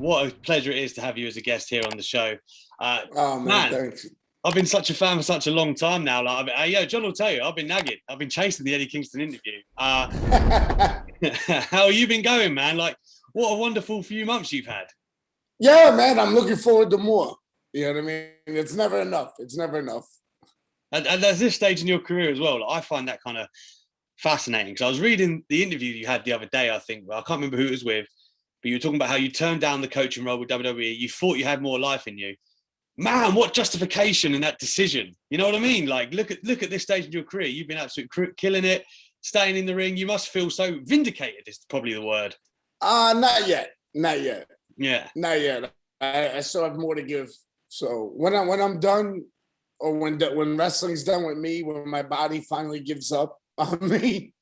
what a pleasure it is to have you as a guest here on the show. Oh man, thanks. I've been such a fan for such a long time now. Like, John will tell you, I've been nagging. I've been chasing the Eddie Kingston interview. How have you been going, man? Like, what a wonderful few months you've had. Yeah, man, I'm looking forward to more. You know what I mean? It's never enough. It's never enough. And at this stage in your career as well, like, I find that kind of fascinating. Because I was reading the interview you had the other day, I think. I can't remember who it was with, but you were talking about how you turned down the coaching role with WWE. You thought you had more life in you. Man, what justification in that decision? You know what I mean? Like, look at this stage in your career. You've been absolutely killing it, staying in the ring. You must feel so vindicated is probably the word. Not yet. Yeah. Not yet. I still have more to give. So when I'm done, or when wrestling's done with me, when my body finally gives up on me,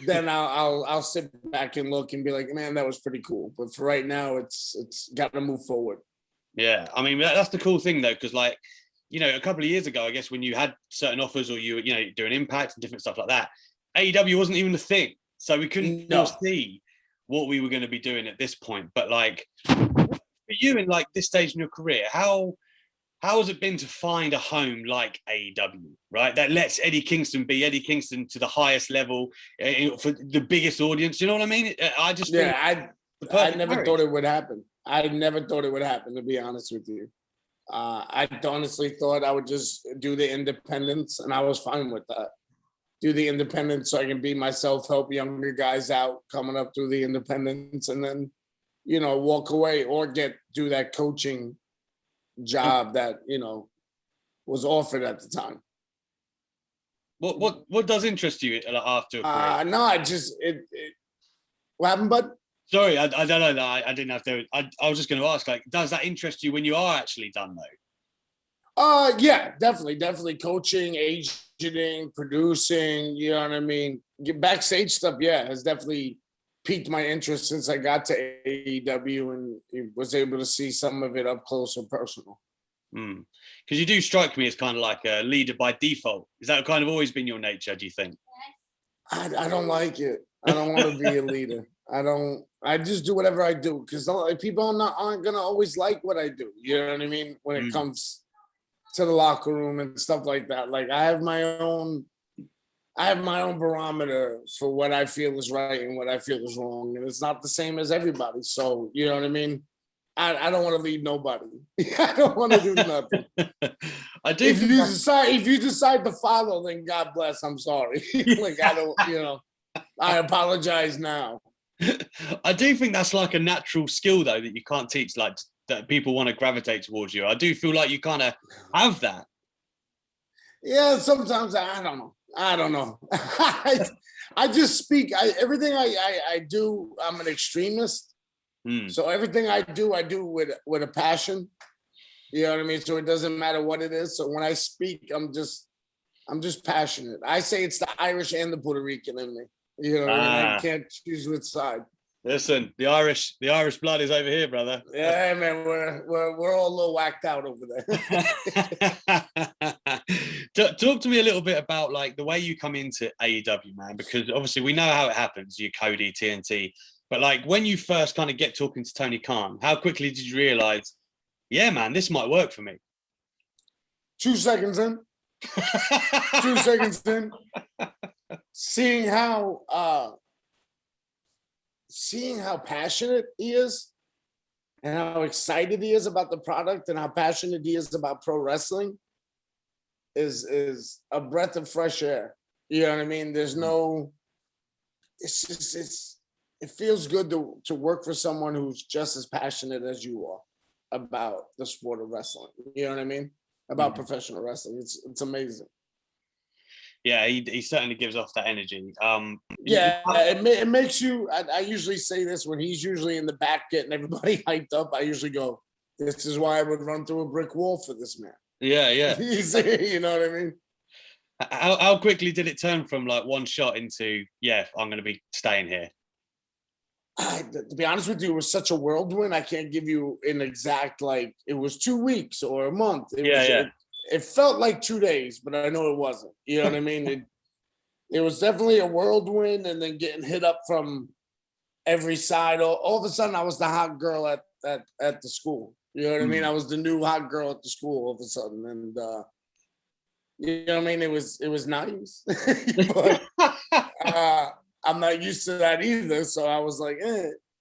then I'll sit back and look and be like, man, that was pretty cool. But for right now, it's got to move forward. Yeah, I mean, that's the cool thing, though, because, like, you know, a couple of years ago, I guess, when you had certain offers or you know, doing Impact and different stuff like that, AEW wasn't even a thing. So we couldn't foresee what we were going to be doing at this point. But, like, for you in, like, this stage in your career, how has it been to find a home like AEW, right? That lets Eddie Kingston be Eddie Kingston to the highest level for the biggest audience. You know what I mean? I just I never thought it would happen. I never thought it would happen, to be honest with you. I honestly thought I would just do the independents, and I was fine with that. Do the independents so I can be myself, help younger guys out coming up through the independents, and then, you know, walk away or do that coaching job that, you know, was offered at the time. What does interest you after a career? No, what happened, bud? Sorry, I don't know that. I didn't have to. I was just going to ask, like, does that interest you when you are actually done, though? Yeah, definitely coaching, agenting, producing. You know what I mean? Backstage stuff, yeah, has definitely piqued my interest since I got to AEW and was able to see some of it up close and personal. Because you do strike me as kind of like a leader by default. Is that kind of always been your nature, do you think? I don't like it. I don't want to be a leader. I just do whatever I do because people aren't going to always like what I do. You know what I mean? When it comes to the locker room and stuff like that. Like I have my own barometer for what I feel is right and what I feel is wrong. And it's not the same as everybody. So, you know what I mean? I don't want to lead nobody. I don't want to do nothing. If you decide to follow, then God bless. I'm sorry. Like I don't, you know, I apologize now. I do think that's like a natural skill though that you can't teach, like that people want to gravitate towards you. I do feel like you kind of have that. Yeah, sometimes I don't know. I just speak. Everything I do, I'm an extremist. So everything I do with a passion. You know what I mean? So it doesn't matter what it is. So when I speak, I'm just passionate. I say it's the Irish and the Puerto Rican in me. You know what I mean? I can't choose which side. Listen, the Irish blood is over here, brother. Yeah, man, we're all a little whacked out over there. Talk to me a little bit about like the way you come into AEW, man, because obviously we know how it happens. You Cody, TNT, but like when you first kind of get talking to Tony Khan, how quickly did you realize, yeah, man, this might work for me? 2 seconds in. 2 seconds in. Seeing how passionate he is and how excited he is about the product and how passionate he is about pro wrestling is a breath of fresh air. You know what I mean? There's no, it feels good to work for someone who's just as passionate as you are about the sport of wrestling. You know what I mean? About professional wrestling. It's amazing. Yeah, he certainly gives off that energy. It makes you. I usually say this when he's usually in the back getting everybody hyped up. I usually go, "This is why I would run through a brick wall for this man." Yeah. You know what I mean? How quickly did it turn from like one shot into, yeah, I'm going to be staying here? To be honest with you, it was such a whirlwind. I can't give you an exact, like, it was 2 weeks or a month. It felt like 2 days, but I know it wasn't. You know what I mean? It was definitely a whirlwind, and then getting hit up from every side. All of a sudden, I was the hot girl at at the school. You know what I mean? I was the new hot girl at the school all of a sudden, and you know what I mean? It was nice, but I'm not used to that either. So I was like,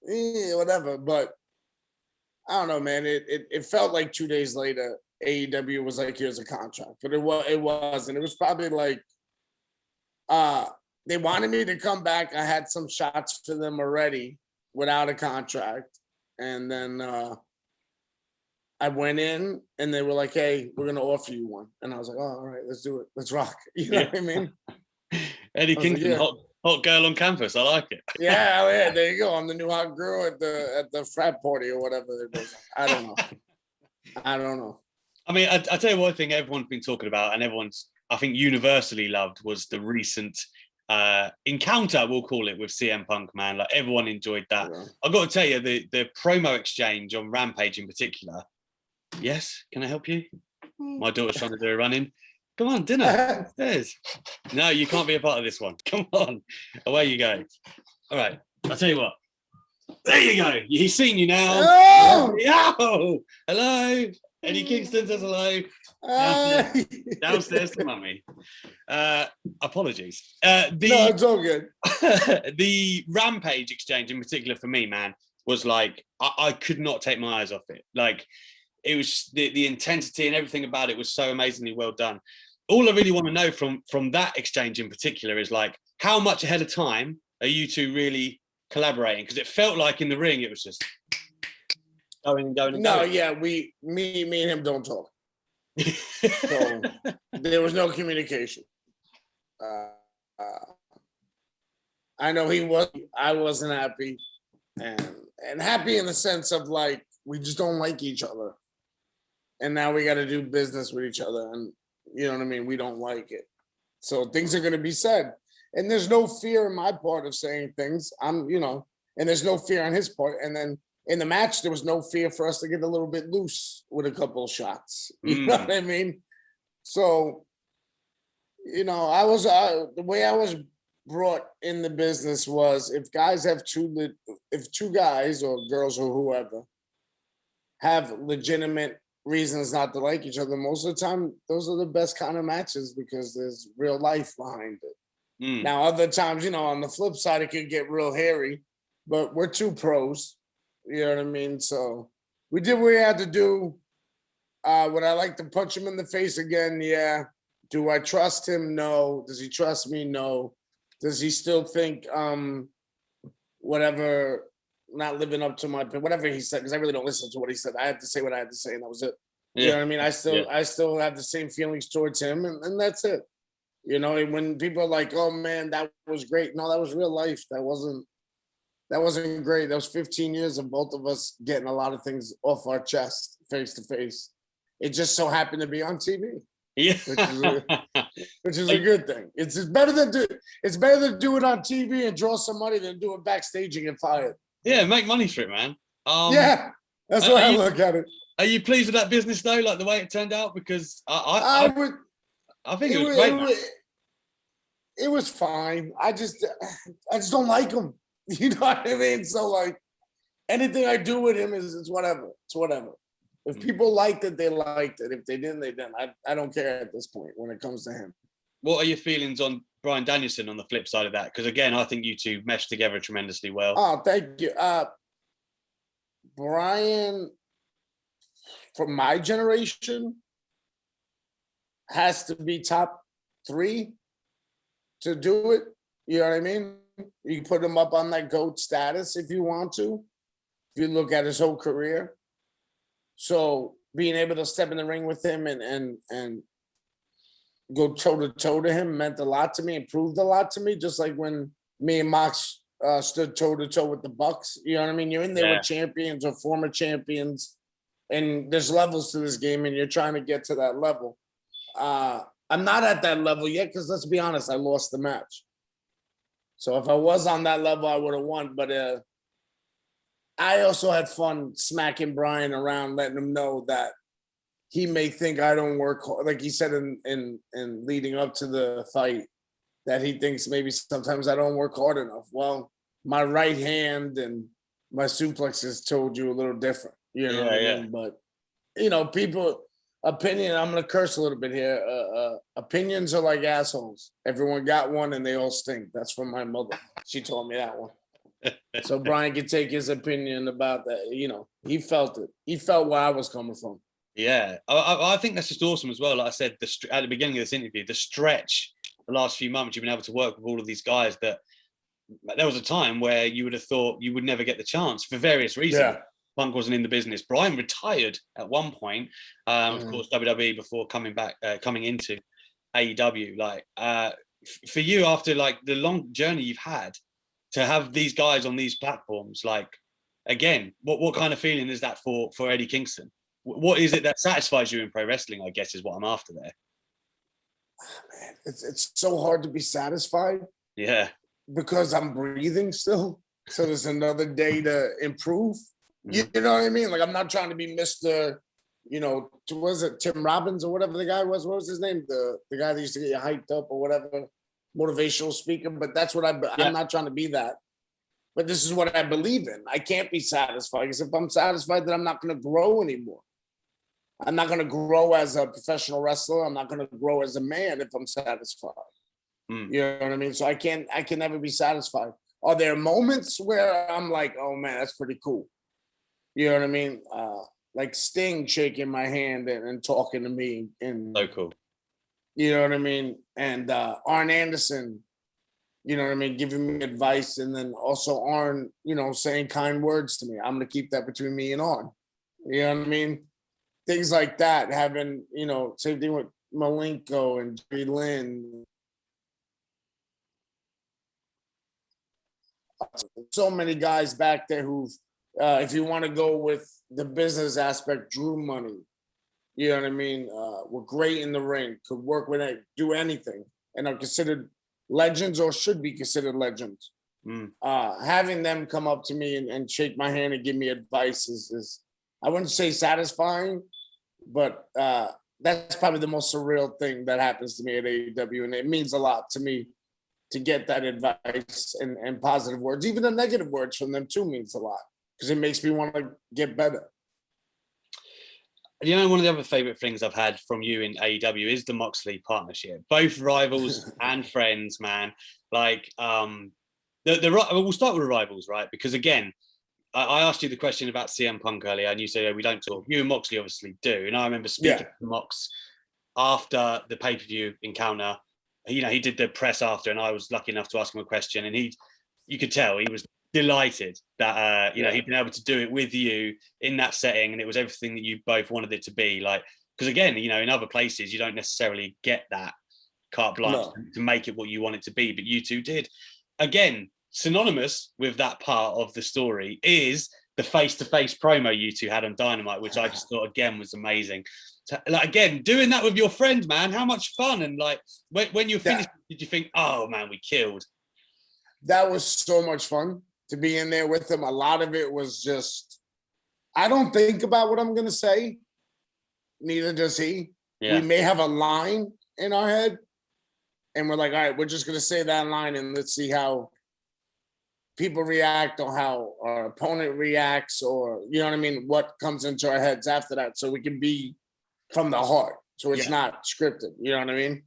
whatever. But I don't know, man. It felt like 2 days later, AEW was like, here's a contract, but it wasn't. It was probably like they wanted me to come back. I had some shots for them already without a contract, and then I went in and they were like, hey, we're gonna offer you one. And I was like, oh, all right, let's do it. Let's rock. You know what I mean? Eddie Kingston, like, hot girl on campus. I like it. Yeah, there you go. I'm the new hot girl at the frat party or whatever it is. I don't know. I mean, I tell you one thing everyone's been talking about and everyone's, I think, universally loved was the recent encounter, we'll call it, with CM Punk, man. Like, everyone enjoyed that. Yeah. I've got to tell you, the promo exchange on Rampage in particular. Yes, can I help you? My daughter's trying to do a run-in. Come on, dinner upstairs. No, you can't be a part of this one. Come on, away you go. All right, I'll tell you what. There you go. He's seen you now. Oh! Yo! Hello. Eddie Kingston says hello. Downstairs to mummy. Apologies. No, it's all good. The Rampage exchange in particular for me, man, was like, I could not take my eyes off it. Like, it was the intensity and everything about it was so amazingly well done. All I really want to know from that exchange in particular is, like, how much ahead of time are you two really collaborating? Because it felt like in the ring it was just going and going and going. No, yeah, me and him don't talk. So there was no communication. I know I wasn't happy, and happy in the sense of, like, we just don't like each other, and now we got to do business with each other, and you know what I mean. We don't like it, so things are going to be said, and there's no fear in my part of saying things. And there's no fear on his part, and then. In the match, there was no fear for us to get a little bit loose with a couple of shots. You know what I mean? So, the way I was brought in the business was, if two guys or girls or whoever have legitimate reasons not to like each other, most of the time, those are the best kind of matches because there's real life behind it. Now, other times, on the flip side, it could get real hairy, but we're two pros. You know what I mean? So we did what we had to do. Would I like to punch him in the face again? Yeah. Do I trust him? No. Does he trust me? No. Does he still think whatever, not living up to whatever he said? Because I really don't listen to what he said. I had to say what I had to say, and that was it. Yeah. You know what I mean? I still have the same feelings towards him, and that's it. And when people are like, "Oh man, that was great," no, that was real life. That wasn't great. That was 15 years of both of us getting a lot of things off our chest, face to face. It just so happened to be on TV, which is a good thing. It's better to do it on TV and draw some money than do it backstage and get fired. Yeah, make money for it, man. Yeah, that's the way I look at it. Are you pleased with that business though, like the way it turned out? Because I think it was great. It was fine. I just don't like him. You know what I mean? So, like, anything I do with him it's whatever. It's whatever. If people liked it, they liked it. If they didn't, they didn't. I don't care at this point when it comes to him. What are your feelings on Bryan Danielson on the flip side of that? Because, again, I think you two meshed together tremendously well. Oh, thank you. Bryan, from my generation, has to be top 3 to do it. You know what I mean? You can put him up on that GOAT status if you want to, if you look at his whole career. So being able to step in the ring with him and go toe-to-toe to him meant a lot to me and proved a lot to me, just like when me and Mox stood toe-to-toe with the Bucks. You know what I mean? You're in there with champions or former champions, and there's levels to this game, and you're trying to get to that level. I'm not at that level yet because, let's be honest, I lost the match. So if I was on that level, I would have won. But I also had fun smacking Bryan around, letting him know that he may think I don't work hard. Like he said in leading up to the fight, that he thinks maybe sometimes I don't work hard enough. Well, my right hand and my suplexes told you a little different. You know what I mean? But, people, opinion, I'm going to curse a little bit here. Opinions are like assholes. Everyone got one and they all stink. That's from my mother. She told me that one. So Brian could take his opinion about that. He felt it. He felt where I was coming from. Yeah, I think that's just awesome as well. Like I said at the beginning of this interview, the stretch, the last few months, you've been able to work with all of these guys that there was a time where you would have thought you would never get the chance for various reasons. Yeah. Punk wasn't in the business. Brian retired at one point, of course, WWE before coming into AEW. Like, for you, after like the long journey you've had, to have these guys on these platforms, like, again, what kind of feeling is that for Eddie Kingston? What is it that satisfies you in pro wrestling, I guess, is what I'm after there. Man, it's so hard to be satisfied. Yeah. Because I'm breathing still. So there's another day to improve. You know what I mean? Like, I'm not trying to be Mr., was it Tim Robbins or whatever the guy was? What was his name? The guy that used to get you hyped up or whatever, motivational speaker. But that's what I'm not trying to be that. But this is what I believe in. I can't be satisfied because if I'm satisfied, then I'm not going to grow anymore. I'm not going to grow as a professional wrestler. I'm not going to grow as a man if I'm satisfied. You know what I mean? So I can never be satisfied. Are there moments where I'm like, oh man, that's pretty cool? You know what I mean? Like Sting shaking my hand and talking to me. And so cool. You know what I mean? And Arn Anderson, you know what I mean, giving me advice. And then also Arn, saying kind words to me. I'm going to keep that between me and Arn. You know what I mean? Things like that. Having, same thing with Malenko and Jerry Lynn. So many guys back there who, if you want to go with the business aspect, drew money. You know what I mean? Were great in the ring, could work with it, do anything, and are considered legends or should be considered legends. Having them come up to me and shake my hand and give me advice is I wouldn't say satisfying, but that's probably the most surreal thing that happens to me at AEW, and it means a lot to me to get that advice and positive words. Even the negative words from them too means a lot because it makes me want to get better. One of the other favorite things I've had from you in AEW is the Moxley partnership. Both rivals and friends, man. Like, we'll start with the rivals, right? Because again, I asked you the question about CM Punk earlier, and you said we don't talk. You and Moxley obviously do, and I remember speaking to Mox after the pay-per-view encounter. He did the press after, and I was lucky enough to ask him a question, and you could tell he was delighted that he'd been able to do it with you in that setting, and it was everything that you both wanted it to be. Like, because again, in other places you don't necessarily get that carte blanche to make it what you want it to be, but you two did. Again, synonymous with that part of the story is the face-to-face promo you two had on Dynamite, which I just thought again was amazing. So, like, again, doing that with your friend, man, how much fun! And like, when you finished, did you think, oh man, we killed? That was so much fun to be in there with him. A lot of it was just, I don't think about what I'm going to say. Neither does he. Yeah. We may have a line in our head and we're like, all right, we're just going to say that line and let's see how people react or how our opponent reacts or, you know what I mean? What comes into our heads after that. So we can be from the heart. So it's not scripted. You know what I mean?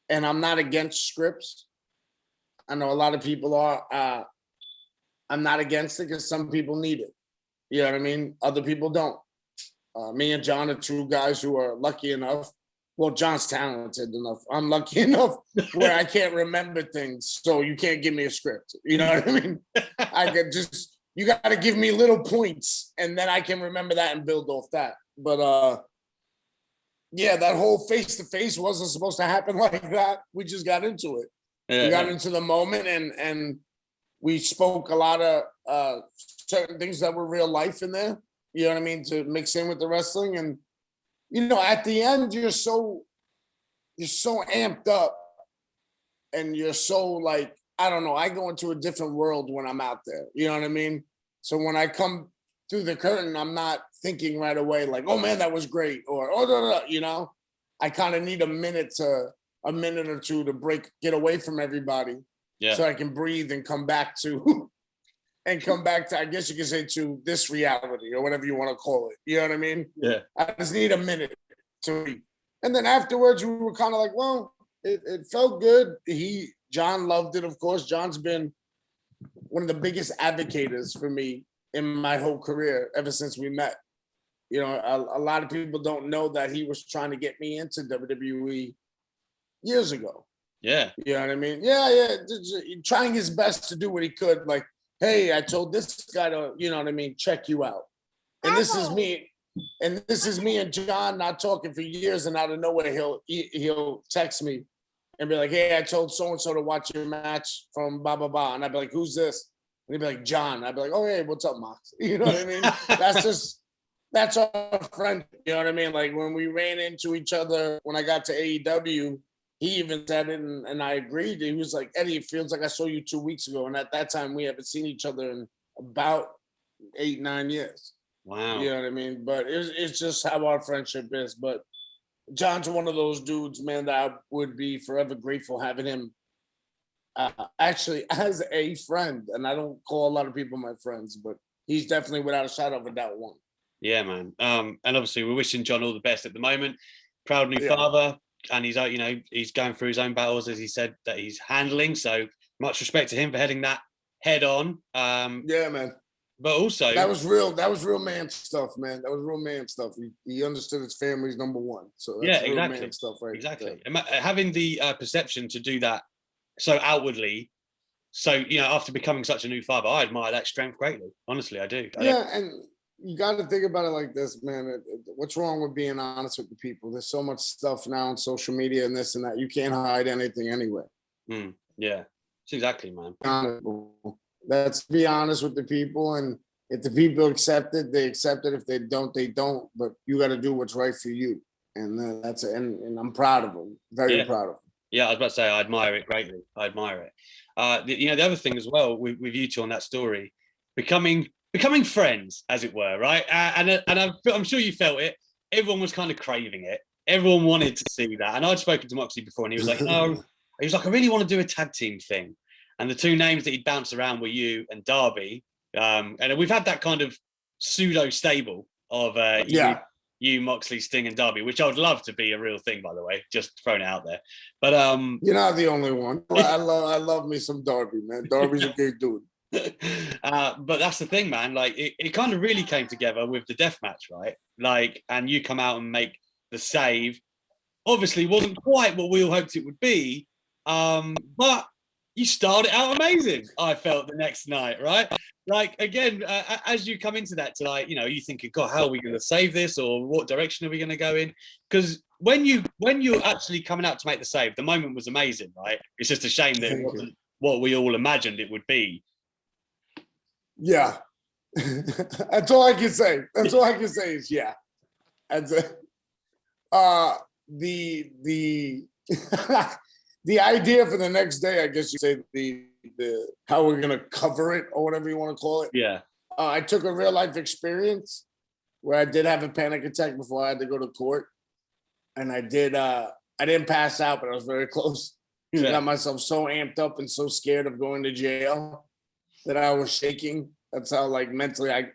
And I'm not against scripts. I know a lot of people are. I'm not against it because some people need it. You know what I mean? Other people don't. Me and John are two guys who are lucky enough. Well, John's talented enough. I'm lucky enough where I can't remember things. So you can't give me a script. You know what I mean? I could just, you got to give me little points and then I can remember that and build off that. But that whole face-to-face wasn't supposed to happen like that. We just got into it. We got into the moment and we spoke a lot of certain things that were real life in there, you know what I mean, to mix in with the wrestling. And, at the end, you're so amped up and you're so like, I don't know, I go into a different world when I'm out there, you know what I mean? So when I come through the curtain, I'm not thinking right away like, oh man, that was great. Or, I kind of need a minute or two to get away from everybody so I can breathe and come back to and come back to, I guess you could say, to this reality or whatever you want to call it. You know what I mean? Yeah. I just need a minute to read. And then afterwards, we were kind of like, well, it felt good. John loved it, of course. John's been one of the biggest advocates for me in my whole career ever since we met. You know, a lot of people don't know that he was trying to get me into WWE years ago. Yeah. You know what I mean? Yeah. Just trying his best to do what he could. Like, hey, I told this guy to, you know what I mean, check you out. And this is me. And this is me and John not talking for years, and out of nowhere he'll text me and be like, hey, I told so-and-so to watch your match from blah, blah, blah. And I'd be like, who's this? And he'd be like, John. I'd be like, oh, hey, what's up, Mox? You know what I mean? That's our friend. You know what I mean? Like when we ran into each other, when I got to AEW, he even said it and I agreed. He was like, Eddie, it feels like I saw you 2 weeks ago. And at that time, we haven't seen each other in about 8-9 years. Wow. You know what I mean? But it's just how our friendship is. But John's one of those dudes, man, that I would be forever grateful having him actually as a friend. And I don't call a lot of people my friends, but he's definitely without a shadow of a doubt one. Yeah, man. And obviously we're wishing John all the best at the moment. Proud new father. And he's, you know, he's going through his own battles, as he said, that he's handling. So much respect to him for heading that head on. Yeah, man. But also that was real man stuff, man. That was real man stuff. He understood his family's number one. So that's real man stuff, right? Exactly. Having the perception to do that so outwardly. So, you know, after becoming such a new father, I admire that strength greatly. Honestly, I do. And you got to think about it like this, man. What's wrong with being honest with the people? There's so much stuff now on social media and this and that. You can't hide anything anyway. Yeah, it's exactly, man. Let's be honest with the people. And if the people accept it, they accept it. If they don't, they don't. But you got to do what's right for you. And that's it. And I'm proud of them. Very proud of them. Yeah, I was about to say, I admire it greatly. I admire it. You know, the other thing as well with you two on that story, becoming friends, as it were, right? And I'm sure you felt it. Everyone was kind of craving it. Everyone wanted to see that. And I'd spoken to Moxley before, and he was like, "No," he was like, "I really want to do a tag team thing." And the two names that he'd bounce around were you and Darby. And we've had that kind of pseudo stable of you, Moxley, Sting, and Darby, which I would love to be a real thing, by the way. Just throwing it out there. But you're not the only one. I love me some Darby, man. Darby's a good dude. But that's the thing, man. Like it kind of really came together with the death match, right? Like, and you come out and make the save. Obviously, wasn't quite what we all hoped it would be, but you started out amazing. I felt the next night, right? Like again, as you come into that, to like, you know, you thinking, God, how are we going to save this, or what direction are we going to go in? Because when you're actually coming out to make the save, the moment was amazing, right? It's just a shame that it wasn't what we all imagined it would be. Yeah, that's all I can say. That's all I can say is yeah. And the the idea for the next day, I guess you say the how we're gonna cover it or whatever you want to call it. Yeah. I took a real life experience where I did have a panic attack before I had to go to court, and I didn't pass out, but I was very close. I got myself so amped up and so scared of going to jail that I was shaking. That's how like mentally I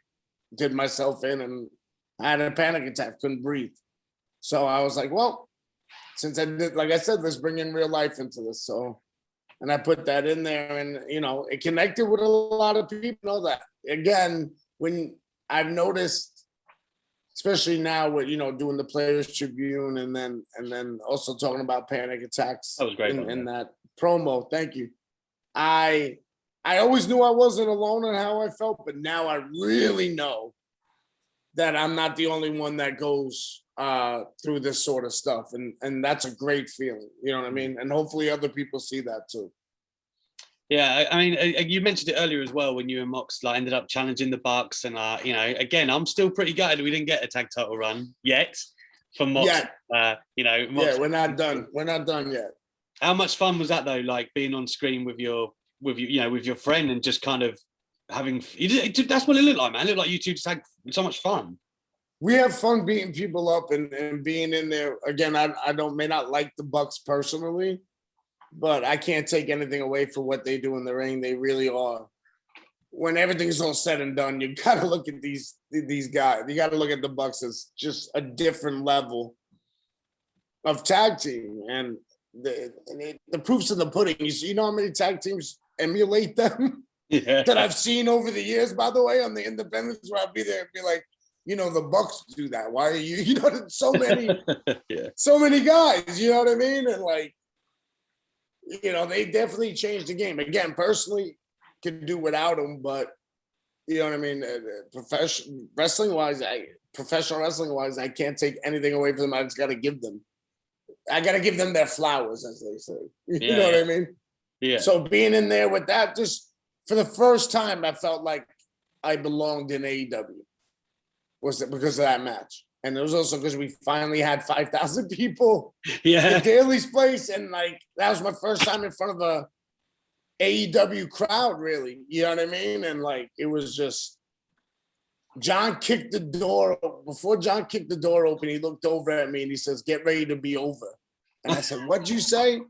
did myself in, and I had a panic attack, couldn't breathe. So I was like, well, since I did, like I said, let's bring in real life into this. So, and I put that in there, and you know, it connected with a lot of people. Know that again, when I've noticed, especially now with, you know, doing the Players Tribune and then also talking about panic attacks. That was great in that promo. Thank you. I always knew I wasn't alone in how I felt, but now I really know that I'm not the only one that goes through this sort of stuff. And that's a great feeling, you know what I mean? And hopefully other people see that too. Yeah, I mean, you mentioned it earlier as well when you and Mox like ended up challenging the Bucks, and you know, again, I'm still pretty gutted we didn't get a tag title run yet from Mox. You know, Mox. Yeah, we're not done. We're not done yet. How much fun was that though? Like being on screen with your friend and just kind of having. That's what it looked like, man. It looked like you two just had so much fun. We have fun beating people up and being in there. Again, I may not like the Bucks personally, but I can't take anything away from what they do in the ring. They really are when everything's all said and done, you gotta look at these guys. You gotta look at the Bucks as just a different level of tag team, and the proof's in the pudding. You know how many tag teams emulate them that I've seen over the years. By the way, on the independents, where I'd be there and be like, the Bucks do that. Why are you? So many, so many guys. You know what I mean? And like, they definitely changed the game. Again, personally, could do without them, but you know what I mean. Professional wrestling wise, I can't take anything away from them. I just got to give them. I got to give them their flowers, as they say. You know what I mean? Yeah. So being in there with that, just for the first time, I felt like I belonged in AEW. Was it because of that match? And it was also because we finally had 5,000 people at Daly's place. And like, that was my first time in front of a AEW crowd, really. You know what I mean? And like, it was just, John kicked the door. Before John kicked the door open, he looked over at me and he says, "Get ready to be over." And I said, "What'd you say?"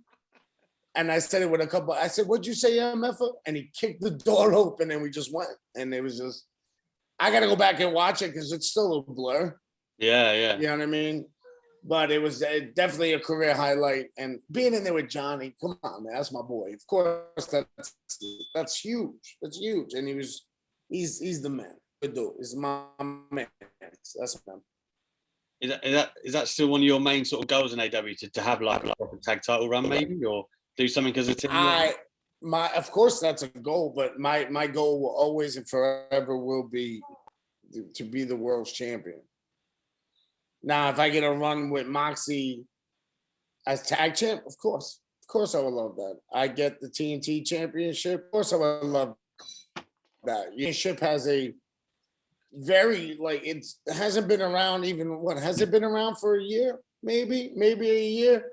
And I said it with I said, "What'd you say, MF?" And he kicked the door open and we just went. And it was just, I got to go back and watch it because it's still a blur. Yeah. You know what I mean? But it was definitely a career highlight. And being in there with Johnny, come on, man, that's my boy. Of course, that's huge. That's huge. And he's the man. Dude, he's my man. That's him. Is that still one of your main sort of goals in AW to have like a tag title run, maybe, or do something as a team? Of course that's a goal, but my goal will always and forever will be to be the world's champion. Now, if I get a run with Moxley as tag champ, of course I would love that. I get the TNT championship, of course I would love that. Championship has a very, like, it hasn't been around has it been around for a year? Maybe a year.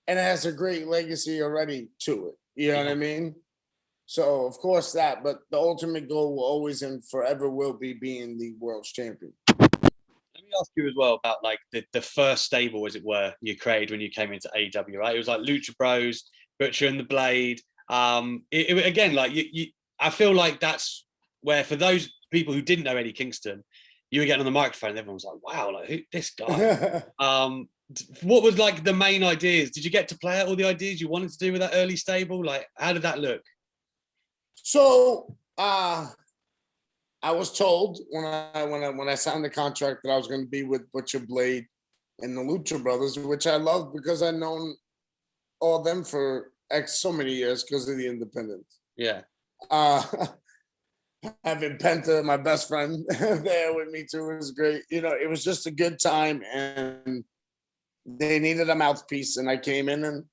And it has a great legacy already to it. You know what I mean? So, of course that, but the ultimate goal will always and forever will be being the world's champion. Let me ask you as well about like the first stable, as it were, you created when you came into AEW, right? It was like Lucha Bros, Butcher and the Blade. Again, like I feel like that's where, for those people who didn't know Eddie Kingston, you were getting on the microphone and everyone was like, "Wow, like who this guy?" What was like the main ideas? Did you get to play out all the ideas you wanted to do with that early stable? Like, how did that look? So I was told when I signed the contract that I was going to be with Butcher, Blade, and the Lucha Brothers, which I loved because I'd known all of them for so many years because of the independents. Yeah. Having Penta, my best friend, there with me too, was great. It was just a good time, and they needed a mouthpiece, and I came in, and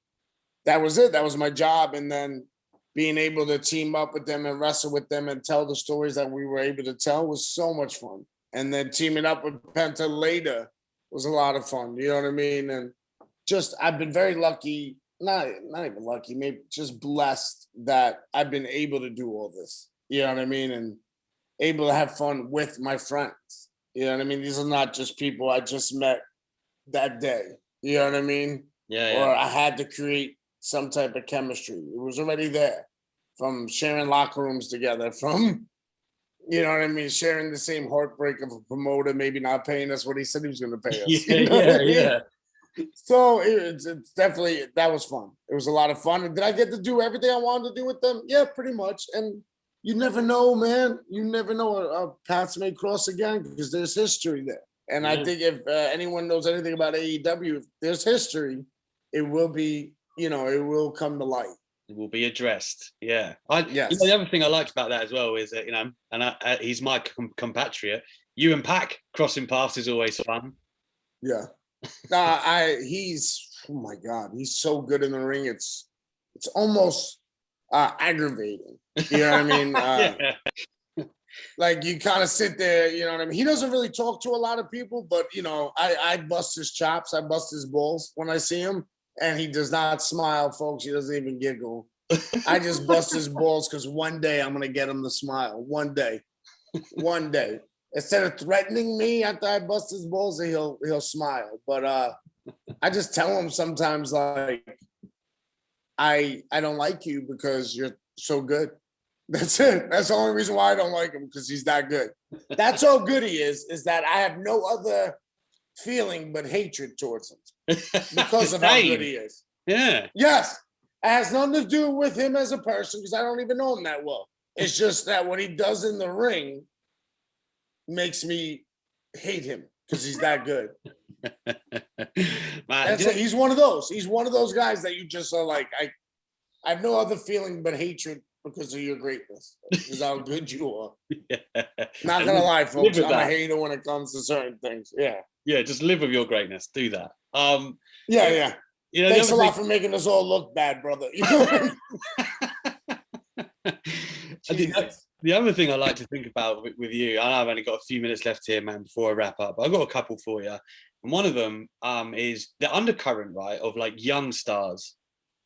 that was it. That was my job, and then being able to team up with them and wrestle with them and tell the stories that we were able to tell was so much fun. And then teaming up with Penta later was a lot of fun. You know what I mean? And just, I've been very lucky, not even lucky, maybe just blessed that I've been able to do all this. You know what I mean? And able to have fun with my friends. You know what I mean? These are not just people I just met that day. You know what I mean? Yeah. Or I had to create some type of chemistry. It was already there, from sharing locker rooms together, from, you know what I mean, sharing the same heartbreak of a promoter maybe not paying us what he said he was going to pay us. Yeah. So it's definitely, that was fun. It was a lot of fun. And did I get to do everything I wanted to do with them? Yeah, pretty much. And you never know, man. You never know. Our paths may cross again because there's history there. And I think if anyone knows anything about AEW, if there's history, it will be, it will come to light. It will be addressed. Yeah. Yes. The other thing I liked about that as well is that, and he's my compatriot. You and Pac crossing paths is always fun. Yeah. He's, oh my God, he's so good in the ring. It's almost aggravating. You know what I mean? Like, you kind of sit there, you know what I mean? He doesn't really talk to a lot of people, but, I bust his chops. I bust his balls when I see him. And he does not smile, folks. He doesn't even giggle. I just bust his balls because one day I'm going to get him to smile. One day. Instead of threatening me after I bust his balls, he'll smile. But I just tell him sometimes, like, I don't like you because you're so good. That's it. That's the only reason why I don't like him, because he's that good. That's how good he is that I have no other feeling but hatred towards him because of how good he is. Yeah. Yes. It has nothing to do with him as a person, because I don't even know him that well. It's just that what he does in the ring makes me hate him because he's that good. Man, he's one of those. He's one of those guys that you just are like, I have no other feeling but hatred because of your greatness, because how good you are. Yeah. Not gonna lie, folks, I'm a hater when it comes to certain things. Yeah. Yeah, just live with your greatness. Do that. Yeah. You know, thanks a lot for making us all look bad, brother. You know what I mean? The other thing I like to think about with you, I know I've only got a few minutes left here, man, before I wrap up, but I've got a couple for you. And one of them is the undercurrent, right, of like young stars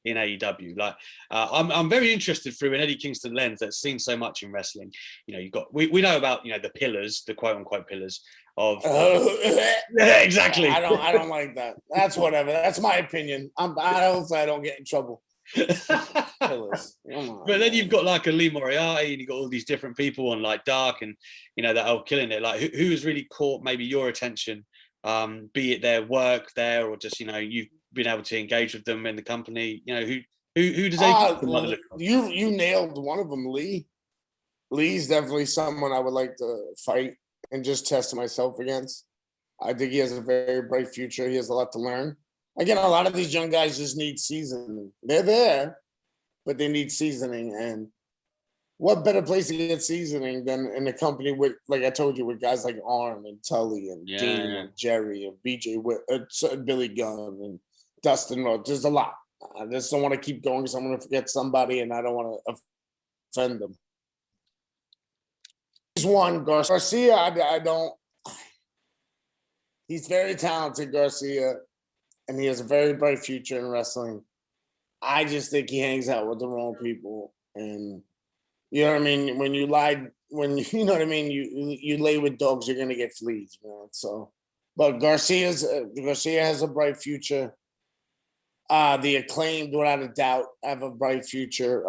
in AEW. Like, I'm very interested through an Eddie Kingston lens that's seen so much in wrestling. You know, you've got, we know about, you know, the pillars, the quote unquote pillars of yeah, exactly. I don't like that. That's whatever. That's my opinion. Hopefully I don't get in trouble. But then you've got like a Lee Moriarty, and you've got all these different people on like Dark, and you know that are killing it. Like who has really caught maybe your attention, be it their work there, or just, you know, you've been able to engage with them in the company. You know, who does they you nailed one of them. Lee's definitely someone I would like to fight and just test myself against. I think he has a very bright future. He has a lot to learn. Again, a lot of these young guys just need seasoning. They're there, but they need seasoning. And what better place to get seasoning than in a company with, like I told you, with guys like Arn and Tully and Dean and Jerry and BJ, Billy Gunn and Dustin Rhodes. There's a lot. I just don't want to keep going because I'm going to forget somebody, and I don't want to offend them. He's one. Garcia, I don't. He's very talented, Garcia, and he has a very bright future in wrestling. I just think he hangs out with the wrong people, and you know what I mean. When you lie, you know what I mean, you lay with dogs, you're gonna get fleas, man. So, but Garcia has a bright future. The Acclaimed, without a doubt, have a bright future.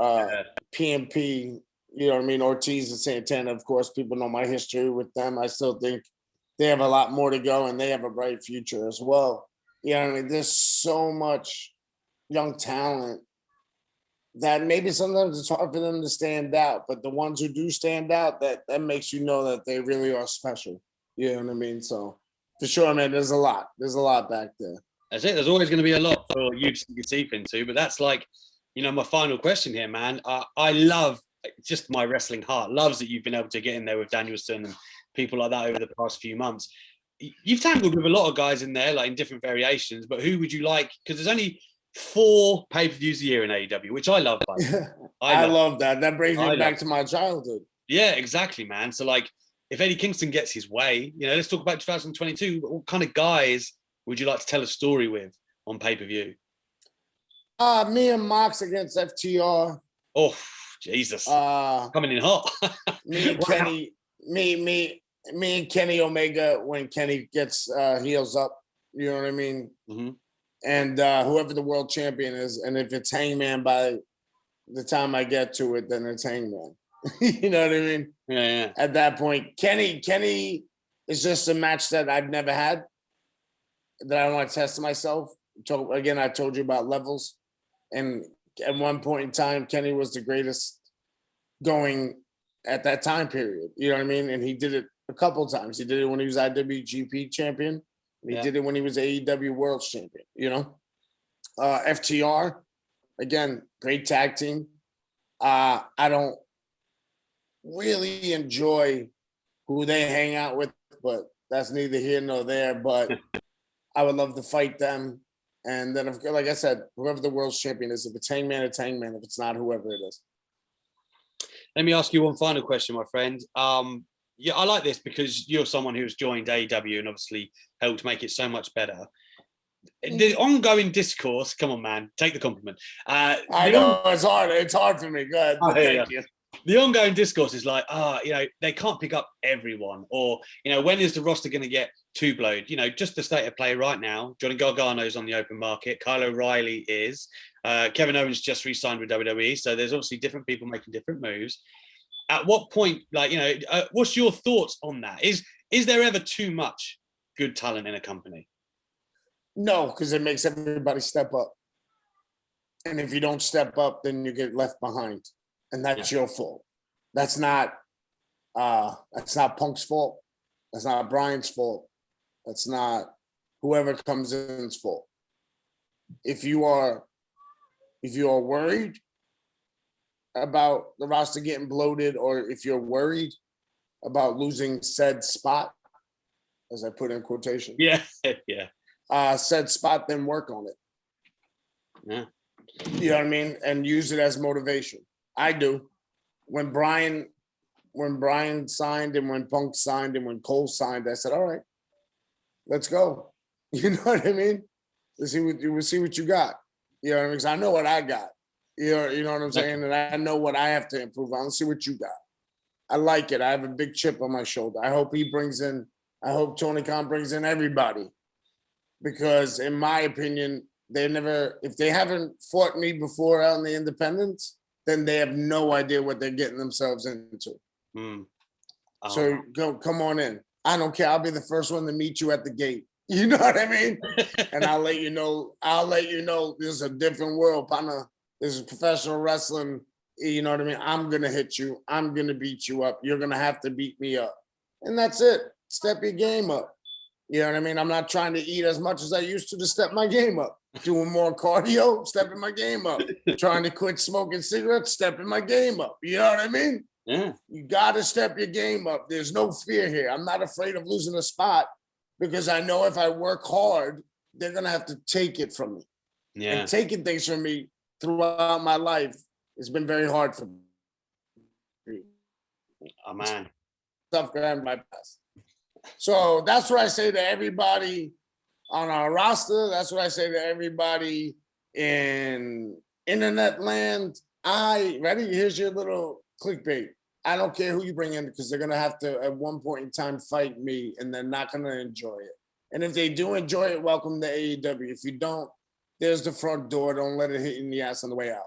PMP, you know what I mean. Ortiz and Santana, of course, people know my history with them. I still think they have a lot more to go, and they have a bright future as well. You know what I mean? There's so much young talent that maybe sometimes it's hard for them to stand out, but the ones who do stand out, that makes you know that they really are special. You know what I mean? So for sure, man, there's a lot back there. That's it. There's always going to be a lot for you to sink your teeth into, but that's like, you know, my final question here, man. I love, just my wrestling heart loves that you've been able to get in there with Danielson and people like that over the past few months. You've tangled with a lot of guys in there, like in different variations, but who would you like? Because there's only 4 pay-per-views a year in AEW, which I love. I love that. That brings me back to my childhood. Yeah, exactly, man. So like, if Eddie Kingston gets his way, you know, let's talk about 2022. What kind of guys would you like to tell a story with on pay-per-view? Me and Mox against FTR. Oh, Jesus. Coming in hot. Me and Kenny, me and Kenny Omega when Kenny gets heels up. You know what I mean? Mm-hmm. And whoever the world champion is, and if it's Hangman by the time I get to it, then it's Hangman. You know what I mean? Yeah. At that point, Kenny is just a match that I've never had, that I want to test myself. Again, I told you about levels. And at one point in time, Kenny was the greatest going at that time period. You know what I mean? And he did it a couple of times. He did it when he was IWGP champion. And he did it when he was AEW World Champion, you know? FTR, again, great tag team. I don't really enjoy who they hang out with, but that's neither here nor there. But I would love to fight them. And then, like I said, whoever the world champion is, if it's Hangman, it's Hangman. If it's not, whoever it is. Let me ask you one final question, my friend. Yeah, I like this because you're someone who's joined AEW and obviously helped make it so much better. The ongoing discourse, come on, man, take the compliment. I know it's hard. It's hard for me. Go ahead. Thank you. the ongoing discourse is like, they can't pick up everyone, or, when is the roster going to get too blowed? Just the state of play right now. Johnny Gargano's on the open market. Kyle O'Reilly is. Kevin Owens just re-signed with WWE. So there's obviously different people making different moves. At what point, what's your thoughts on that? Is there ever too much good talent in a company? No, because it makes everybody step up. And if you don't step up, then you get left behind. And that's your fault. That's not Punk's fault. That's not Brian's fault. That's not whoever comes in's fault. If you are worried about the roster getting bloated, or if you're worried about losing said spot, as I put in quotation, said spot, then work on it. Yeah. You know what I mean? And use it as motivation. I do. When Brian signed, and when Punk signed, and when Cole signed, I said, all right, let's go. You know what I mean? We'll see what you got. You know what I mean? Because I know what I got. You know what I'm saying? And I know what I have to improve on. Let's see what you got. I like it. I have a big chip on my shoulder. I hope Tony Khan brings in everybody. Because in my opinion, if they haven't fought me before out in the independents, then they have no idea what they're getting themselves into. So come on in. I don't care. I'll be the first one to meet you at the gate. You know what I mean? And I'll let you know this is a different world, partner. This is professional wrestling. You know what I mean? I'm going to hit you. I'm going to beat you up. You're going to have to beat me up. And that's it. Step your game up. You know what I mean? I'm not trying to eat as much as I used to step my game up. Doing more cardio, stepping my game up. Trying to quit smoking cigarettes, stepping my game up. You know what I mean? Yeah. You got to step your game up. There's no fear here. I'm not afraid of losing a spot, because I know if I work hard, they're going to have to take it from me. Yeah. And taking things from me throughout my life has been very hard for me. Oh, man. Tough guy in my past. So that's what I say to everybody on our roster. That's what I say to everybody in internet land. Here's your little clickbait. I don't care who you bring in, because they're going to have to, at one point in time, fight me, and they're not going to enjoy it. And if they do enjoy it, welcome to AEW. If you don't, there's the front door. Don't let it hit you in the ass on the way out.